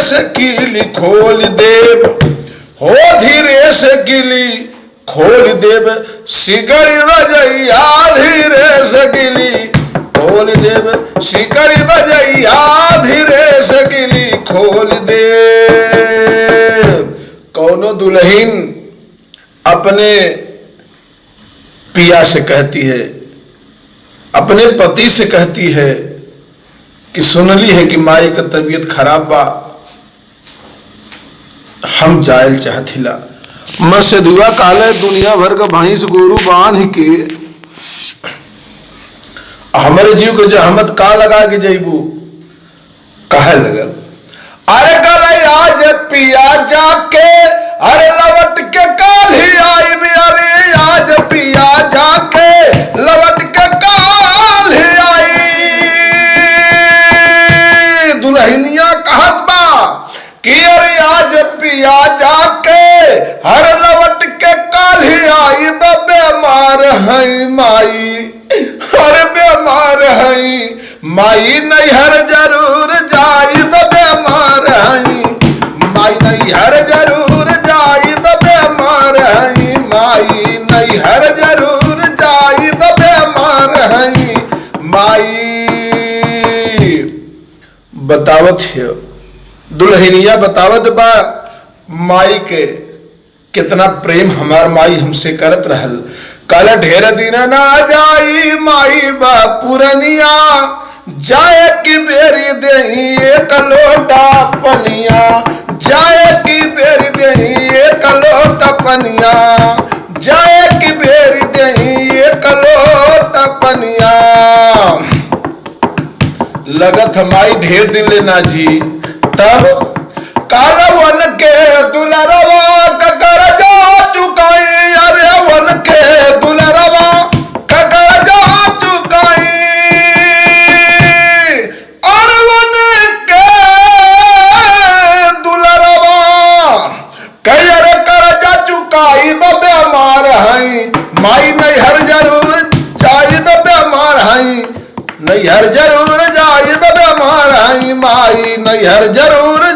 से कीली खोल देव, हो धीरे से कीली खोल देव, सिकड़ी बजैया धीरे से कीली खोल देव, सिकड़ी बजैया धीरे से कीली खोल देव। कौनो दुल्हन अपने पिया से कहती है, अपने पति से कहती है कि सुनली है कि माई का तबीयत खराब बा, हम जायल चाहथिला। मर से दुआ काले दुनिया भर का भैंस गोरू बांध के हमारे जीव को जहमत का लगा के जैबू कहे लगल। अरे गल आज पिया जाके, अरे लवट के काल ही आई भी, अरे आज पिया जाके लवट के काल ही आई। दुल्हनिया कहत बा कि अरे आज पिया जाके हर लवट के काल ही आई, बेमार है माई, अरे बेमार है माई, नैहर जरूर जाई, बेमार है माई, नैहर जरूर जाई, बेमार है माई, नैहर जरूर जाई, बेमार है माई। बतावत है दुल्हनिया, बतावत बा माई के कितना प्रेम हमार माई हमसे करत रहल। कल ढेर दिन ना जाई माई बा पुरनिया, जाए की बेरी दही एक लोटा पनिया, जाए की बेरी दही एक लोटा पनिया, जाए की बेरी दही एक लोटा पनिया। लगत माई ढेर दिन ले ना जी, तब काला वन के दुलरवा ककर जा चुकाई, अरे वन के दुलरवा ककर जा चुकाई, अरे वन के दुलरवा कई अरे कर जा चुकाई, बेमार है माई, नैहर जरूर जाई, बेमार है नैहर जरूर जाई, बेमार है माई, नैहर जरूर